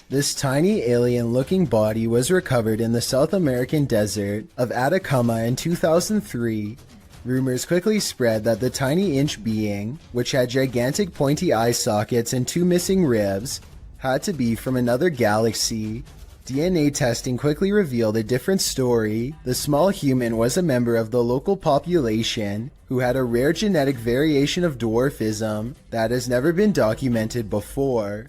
This tiny alien-looking body was recovered in the South American desert of Atacama in 2003. Rumors quickly spread that the tiny inch being, which had gigantic pointy eye sockets and 2 missing ribs, had to be from another galaxy. DNA testing quickly revealed a different story. The small human was a member of the local population who had a rare genetic variation of dwarfism that has never been documented before.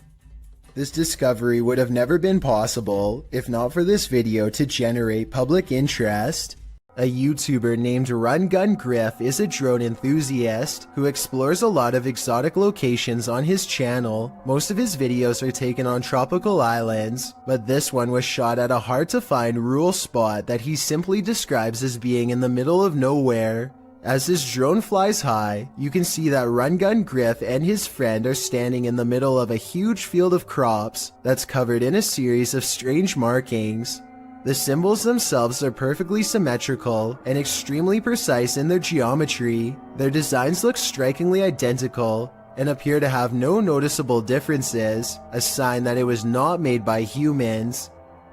This discovery would have never been possible if not for this video to generate public interest. A YouTuber named Run Gun Griff is a drone enthusiast who explores a lot of exotic locations on his channel. Most of his videos are taken on tropical islands, but this one was shot at a hard-to-find rural spot that he simply describes as being in the middle of nowhere. As his drone flies high, you can see that Run Gun Griff and his friend are standing in the middle of a huge field of crops that's covered in a series of strange markings. The symbols themselves are perfectly symmetrical and extremely precise in their geometry. Their designs look strikingly identical and appear to have no noticeable differences, a sign that it was not made by humans.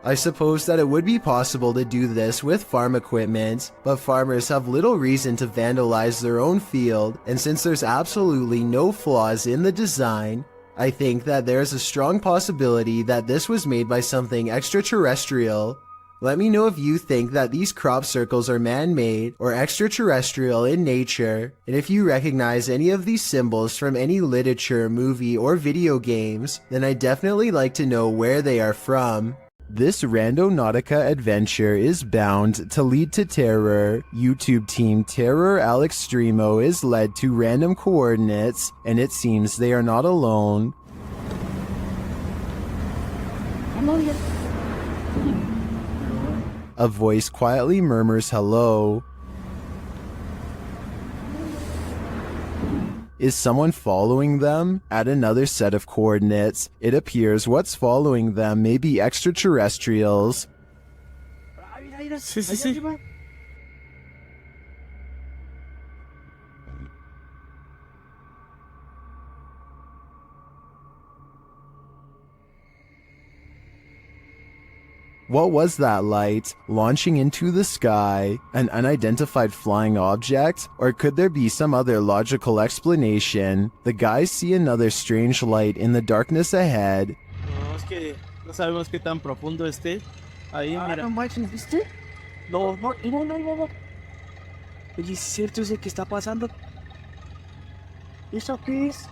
I suppose that it would be possible to do this with farm equipment, but farmers have little reason to vandalize their own field, and since there's absolutely no flaws in the design, I think that there's a strong possibility that this was made by something extraterrestrial. Let me know if you think that these crop circles are man-made or extraterrestrial in nature, and if you recognize any of these symbols from any literature, movie, or video games, then I'd definitely like to know where they are from. This Randonautica adventure is bound to lead to terror. YouTube team Terror Al Extremo is led to random coordinates, and it seems they are not alone. A voice quietly murmurs hello. Is someone following them? At another set of coordinates, it appears what's following them may be extraterrestrials. Sí, sí, sí. What was that light launching into the sky? An unidentified flying object? Or could there be some other logical explanation? The guys see another strange light in the darkness ahead. No, es que no sabemos qué tan profundo esté. Ahí, mira. No manches, ¿viste? No. Oye, ¿es cierto ese que está pasando? ¿Eso qué es?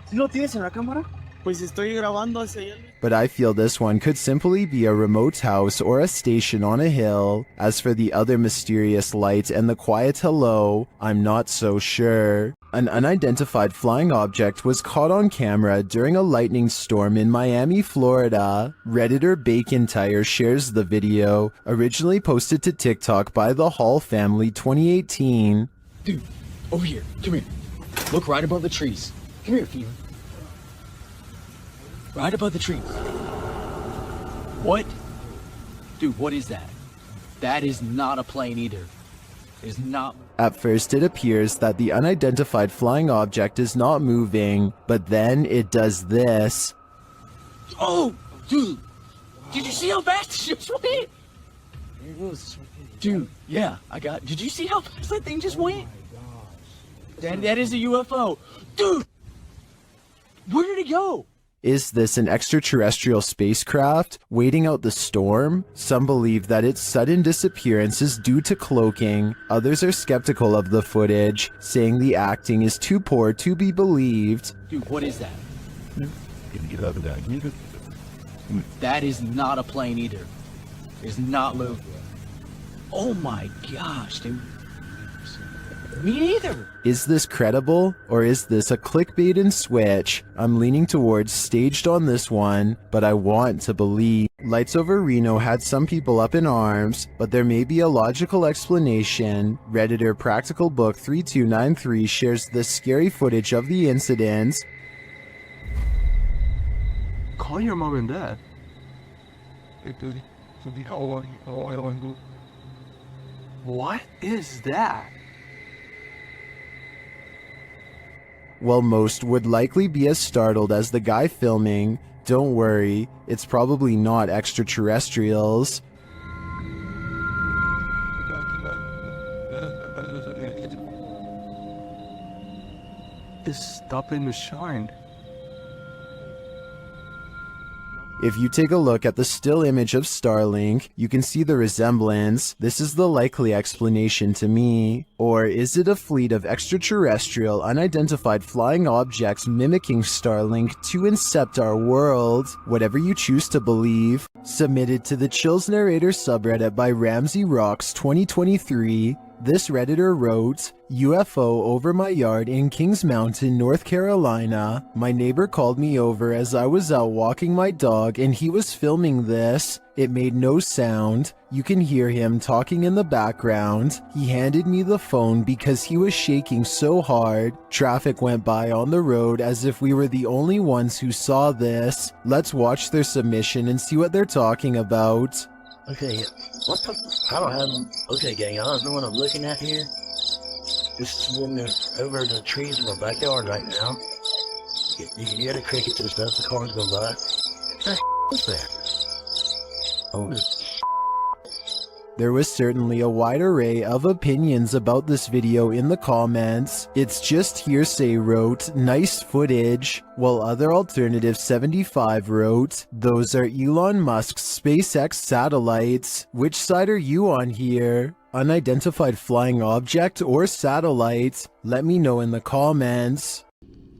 ¿Sí lo tienes en la cámara? Pues estoy grabando hacia allá. But I feel this one could simply be a remote house or a station on a hill. As for the other mysterious light and the quiet hello, I'm not so sure. An unidentified flying object was caught on camera during a lightning storm in Miami, Florida. Redditor Bacon Tire shares the video, originally posted to TikTok by the Hall family 2018. Dude, over here. Come here. Look right above the trees. Come here, Fever. Right above the trees. What? Dude, what is that? That is not a plane either. It is not. At first, it appears that the unidentified flying object is not moving, but then it does this. Oh, dude. Did you see how fast it just went? Dude, yeah, did you see how fast that thing just went? That is a UFO. Dude! Where did it go? Is this an extraterrestrial spacecraft waiting out the storm? Some believe that its sudden disappearance is due to cloaking. Others are skeptical of the footage, saying the acting is too poor to be believed. Dude, what is that? That is not a plane either. It's not moving. Oh my gosh, dude. Me neither. Is this credible, or is this a clickbait and switch? I'm leaning towards staged on this one, but I want to believe. Lights Over Reno had some people up in arms, but there may be a logical explanation. Redditor Practical Book 3293 shares this scary footage of the incident. Call your mom and dad. What is that? Well, most would likely be as startled as the guy filming, Don't worry, it's probably not extraterrestrials. It's stopping to shine. If you take a look at the still image of Starlink, you can see the resemblance. This is the likely explanation to me. Or is it a fleet of extraterrestrial, unidentified flying objects mimicking Starlink to incept our world? Whatever you choose to believe. Submitted to the Chills Narrator subreddit by Ramsey Rocks 2023. This Redditor wrote, UFO over my yard in Kings Mountain, North Carolina. My neighbor called me over as I was out walking my dog and he was filming this. It made no sound. You can hear him talking in the background. He handed me the phone because he was shaking so hard. Traffic went by on the road as if we were the only ones who saw this. Let's watch their submission and see what they're talking about. Okay, what the? I don't have. Okay, gang, I don't know what I'm looking at here. This is when they're over the trees in my backyard right now. You can hear the crickets and stuff. The cars go by. What the is that? Oh, There was certainly a wide array of opinions about this video in the comments. It's just hearsay wrote, nice footage, while other alternative 75 wrote, those are Elon Musk's SpaceX satellites. Which side are you on here? Unidentified flying object or satellite? Let me know in the comments.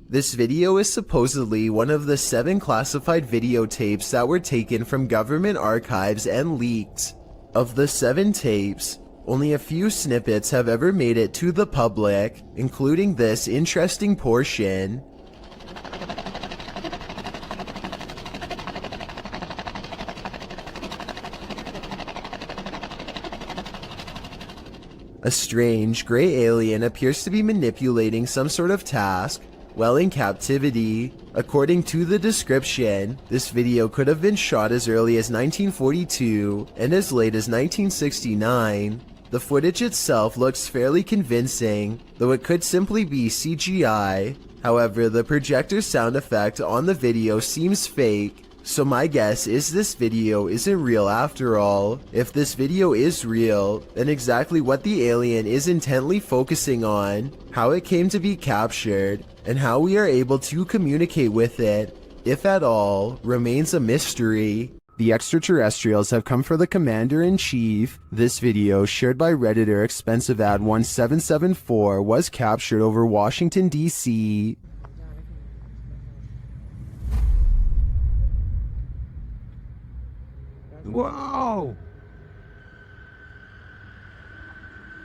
This video is supposedly one of the 7 classified videotapes that were taken from government archives and leaked. Of the 7 tapes, only a few snippets have ever made it to the public, including this interesting portion. A strange, gray alien appears to be manipulating some sort of task while in captivity. According to the description, this video could have been shot as early as 1942 and as late as 1969. The footage itself looks fairly convincing, though it could simply be CGI. However, the projector sound effect on the video seems fake, so my guess is this video isn't real after all. If this video is real, then exactly what the alien is intently focusing on, how it came to be captured, and how we are able to communicate with it, if at all, remains a mystery. The extraterrestrials have come for the Commander-in-Chief. This video, shared by Redditor Expensive Ad 1774, was captured over Washington, D.C. Whoa!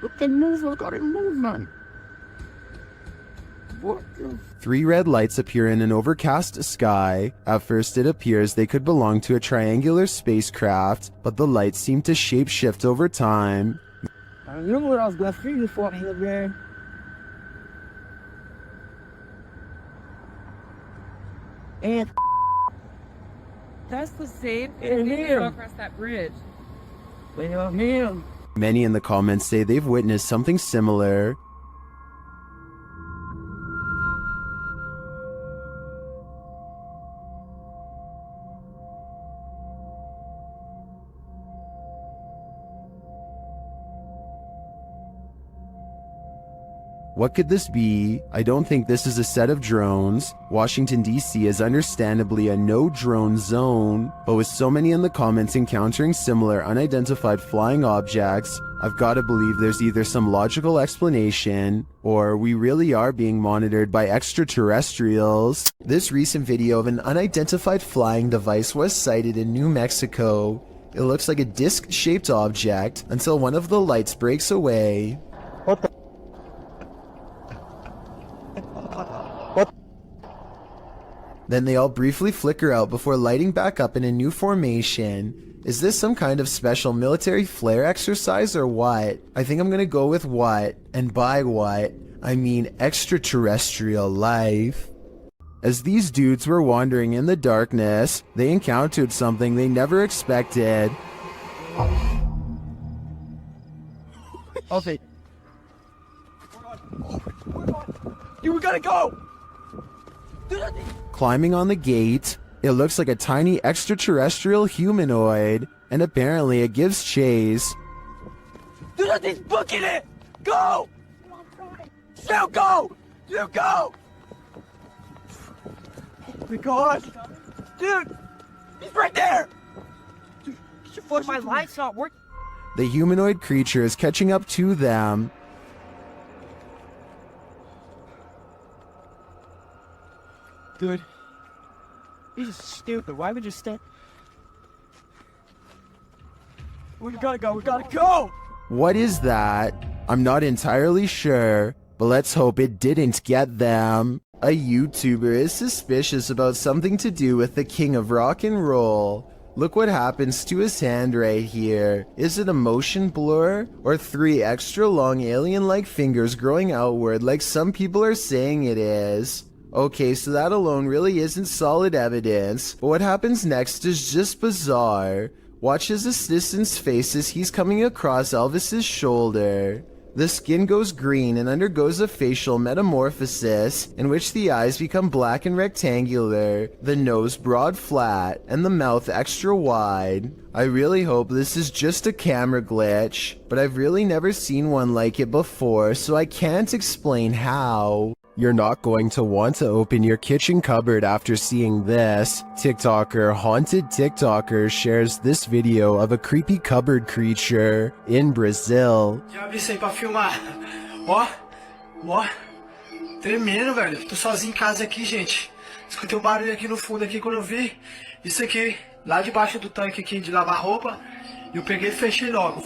Look at move, look at it move, man. What the? 3 red lights appear in an overcast sky. At first it appears they could belong to a triangular spacecraft, but the lights seem to shapeshift over time. I remember when I was going through the fought here, man. And that's the same And thing him. across that bridge. when you're him. Many in the comments say they've witnessed something similar. What could this be? I don't think this is a set of drones. Washington, D.C. is understandably a no-drone zone, but with so many in the comments encountering similar unidentified flying objects, I've got to believe there's either some logical explanation, or we really are being monitored by extraterrestrials. This recent video of an unidentified flying device was sighted in New Mexico. It looks like a disc-shaped object until one of the lights breaks away. Then they all briefly flicker out before lighting back up in a new formation. Is this some kind of special military flare exercise or what? I think I'm gonna go with what, and by what, I mean extraterrestrial life. As these dudes were wandering in the darkness, they encountered something they never expected. Okay. You gotta go! Climbing on the gate, It looks like a tiny extraterrestrial humanoid, and apparently it gives chase. Dude, he's booking it! Go! Still go! You go! Oh my gosh! Dude! He's right there! Dude, my light's not working. The humanoid creature is catching up to them. Dude. He's just stupid. Why would you stand? We gotta go, we gotta go! What is that? I'm not entirely sure, but let's hope it didn't get them. A YouTuber is suspicious about something to do with the king of rock and roll. Look what happens to his hand right here. Is it a motion blur? Or 3 extra long alien-like fingers growing outward like some people are saying it is? Okay, so that alone really isn't solid evidence, but what happens next is just bizarre. Watch his assistant's face as he's coming across Elvis's shoulder. The skin goes green and undergoes a facial metamorphosis in which the eyes become black and rectangular, the nose broad flat, and the mouth extra wide. I really hope this is just a camera glitch, but I've really never seen one like it before, so I can't explain how. You're not going to want to open your kitchen cupboard after seeing this. TikToker Haunted TikToker shares this video of a creepy cupboard creature in Brazil. Já abri isso aí pra filmar. Ó, ó. Tremendo, velho. Tô sozinho em casa aqui, gente. Escutei um barulho aqui no fundo aqui quando eu vi. Isso aqui, lá debaixo do tanque aqui de lavar roupa. Eu peguei e fechei logo,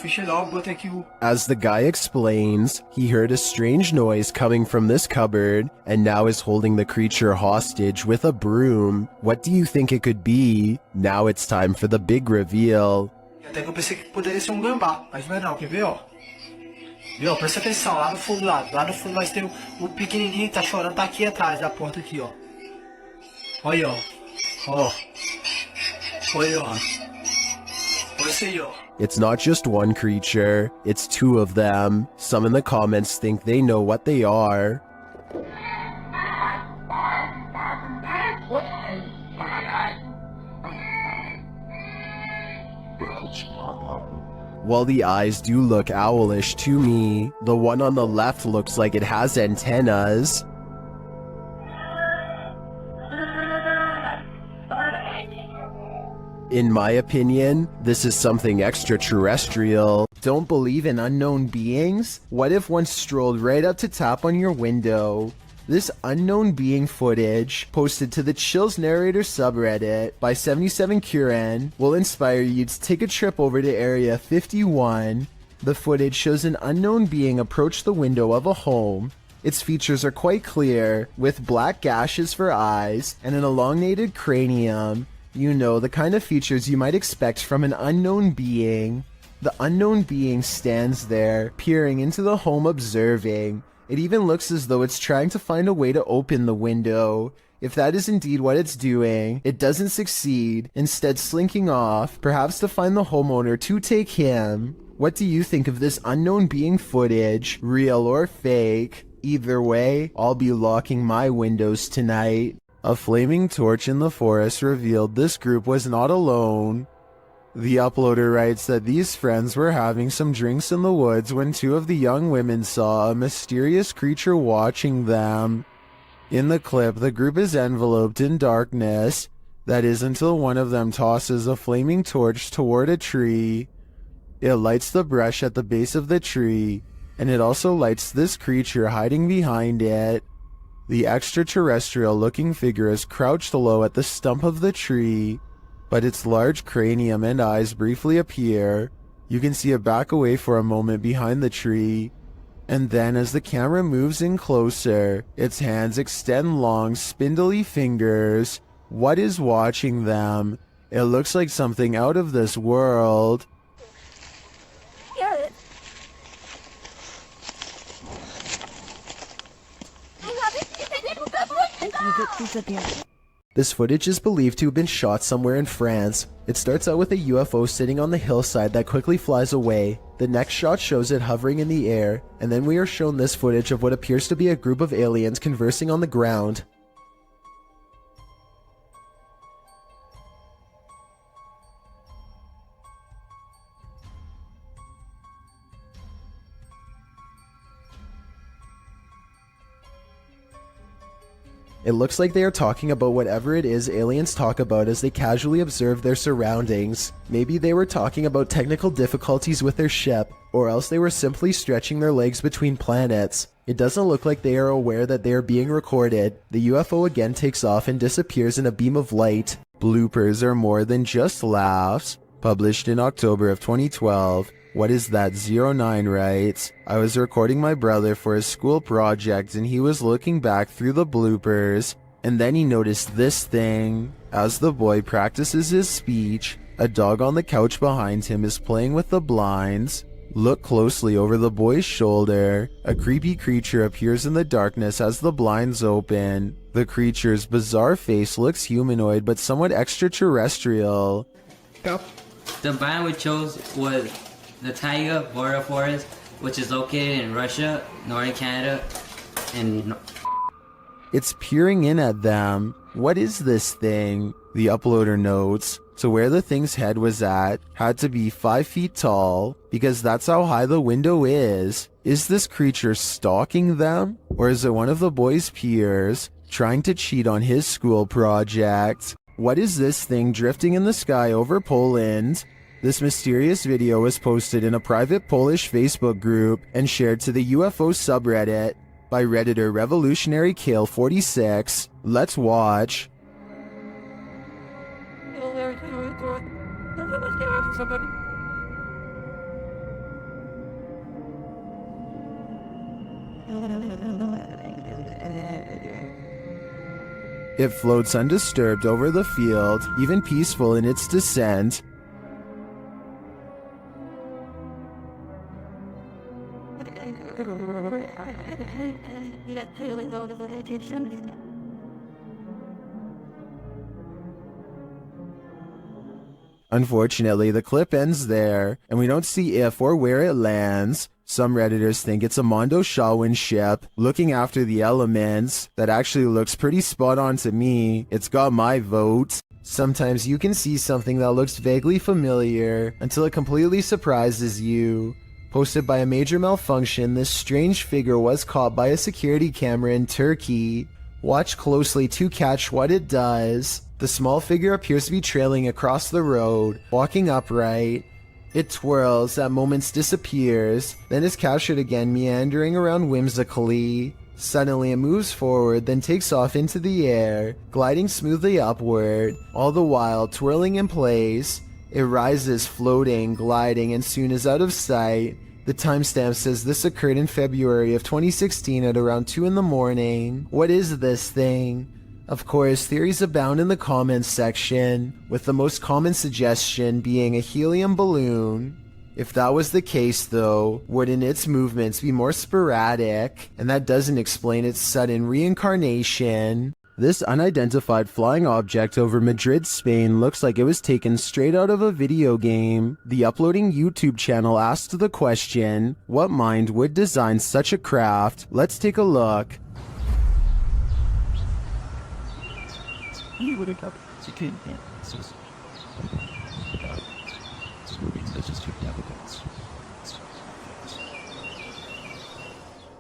botei aqui o... As the guy explains, he heard a strange noise coming from this cupboard and now is holding the creature hostage with a broom. What do you think it could be? Now it's time for the big reveal. Até que eu pensei que poderia ser um gambá, mas não é não, quer ver, ó? Viu? Presta atenção, lá no fundo, lá no fundo nós temos o pequenininho que tá chorando, tá aqui atrás da porta aqui, ó. Olha aí, ó. Ó. Olha aí, ó. It's not just one creature, it's 2 of them. Some in the comments think they know what they are. While the eyes do look owlish to me, the one on the left looks like it has antennas. In my opinion, this is something extraterrestrial. Don't believe in unknown beings? What if one strolled right up to tap on your window? This unknown being footage, posted to the Chills Narrator subreddit by 77Curen, will inspire you to take a trip over to Area 51. The footage shows an unknown being approach the window of a home. Its features are quite clear, with black gashes for eyes and an elongated cranium. You know, the kind of features you might expect from an unknown being. The unknown being stands there, peering into the home observing. It even looks as though it's trying to find a way to open the window. If that is indeed what it's doing, it doesn't succeed, instead slinking off, perhaps to find the homeowner to take him. What do you think of this unknown being footage, real or fake? Either way, I'll be locking my windows tonight. A flaming torch in the forest revealed this group was not alone. The uploader writes that these friends were having some drinks in the woods when 2 of the young women saw a mysterious creature watching them. In the clip, the group is enveloped in darkness. That is until one of them tosses a flaming torch toward a tree. It lights the brush at the base of the tree, and it also lights this creature hiding behind it. The extraterrestrial-looking figure is crouched low at the stump of the tree, but its large cranium and eyes briefly appear. You can see it back away for a moment behind the tree, and then as the camera moves in closer, its hands extend long, spindly fingers. What is watching them? It looks like something out of this world. This footage is believed to have been shot somewhere in France. It starts out with a UFO sitting on the hillside that quickly flies away. The next shot shows it hovering in the air, and then we are shown this footage of what appears to be a group of aliens conversing on the ground. It looks like they are talking about whatever it is aliens talk about as they casually observe their surroundings. Maybe they were talking about technical difficulties with their ship, or else they were simply stretching their legs between planets. It doesn't look like they are aware that they are being recorded. The UFO again takes off and disappears in a beam of light. Bloopers are more than just laughs. Published in October of 2012. What is that? 09 writes, I was recording my brother for his school project and he was looking back through the bloopers, and then he noticed this thing. As the boy practices his speech, a dog on the couch behind him is playing with the blinds. Look closely over the boy's shoulder. A creepy creature appears in the darkness as the blinds open. The creature's bizarre face looks humanoid but somewhat extraterrestrial. The band we chose was the Taiga Border Forest, which is located in Russia, northern Canada, and It's peering in at them. What is this thing? The uploader notes. So where the thing's head was at had to be 5 feet tall, because that's how high the window is. Is this creature stalking them? Or is it one of the boy's peers trying to cheat on his school project? What is this thing drifting in the sky over Poland? This mysterious video was posted in a private Polish Facebook group and shared to the UFO subreddit by Redditor Revolutionary Kale 46. Let's watch. It floats undisturbed over the field, even peaceful in its descent. Unfortunately, the clip ends there, and we don't see if or where it lands. Some Redditors think it's a Mondo Shawin ship looking after the elements. That actually looks pretty spot on to me. It's got my vote. Sometimes you can see something that looks vaguely familiar until it completely surprises you. Posted by a major malfunction, this strange figure was caught by a security camera in Turkey. Watch closely to catch what it does. The small figure appears to be trailing across the road, walking upright. It twirls, at moments disappears, then is captured again, meandering around whimsically. Suddenly it moves forward, then takes off into the air, gliding smoothly upward, all the while twirling in place. It rises, floating, gliding, and soon is out of sight. The timestamp says this occurred in February of 2016 at around 2 in the morning. What is this thing? Of course, theories abound in the comments section, with the most common suggestion being a helium balloon. If that was the case though, wouldn't its movements be more sporadic? And that doesn't explain its sudden reincarnation. This unidentified flying object over Madrid, Spain looks like it was taken straight out of a video game. The uploading YouTube channel asked the question, what mind would design such a craft? Let's take a look.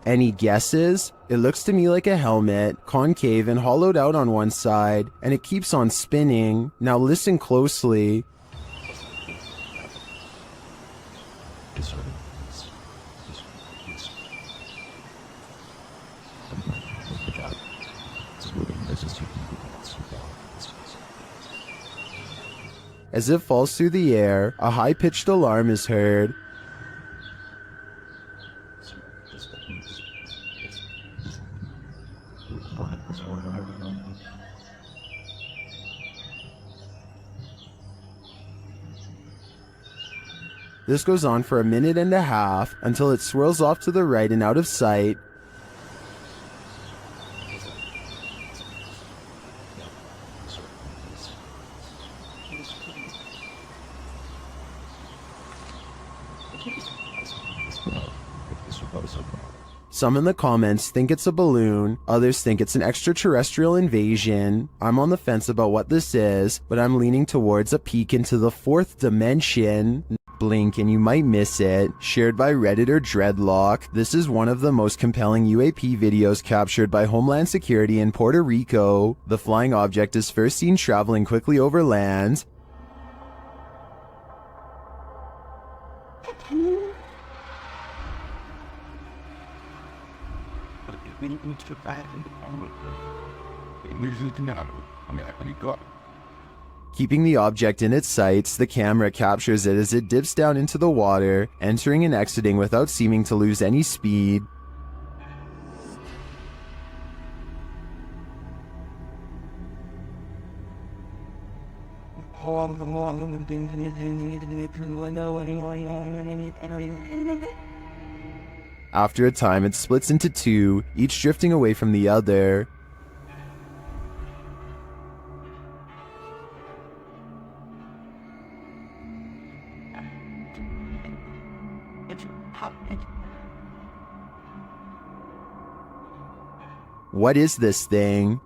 Any guesses? It looks to me like a helmet, concave and hollowed out on one side, and it keeps on spinning. Now listen closely. As it falls through the air, a high-pitched alarm is heard. This goes on for a minute and a half until it swirls off to the right and out of sight. Some in the comments think it's a balloon, others think it's an extraterrestrial invasion. I'm on the fence about what this is, but I'm leaning towards a peek into the fourth dimension. blink and you might miss it. Shared by Redditor Dreadlock, this is one of the most compelling UAP videos captured by Homeland Security in Puerto Rico. The flying object is first seen traveling quickly over land. Keeping the object in its sights, the camera captures it as it dips down into the water, entering and exiting without seeming to lose any speed. After a time, it splits into two, each drifting away from the other. What is this thing?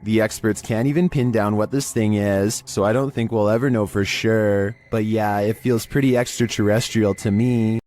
The experts can't even pin down what this thing is, so I don't think we'll ever know for sure. But yeah, it feels pretty extraterrestrial to me.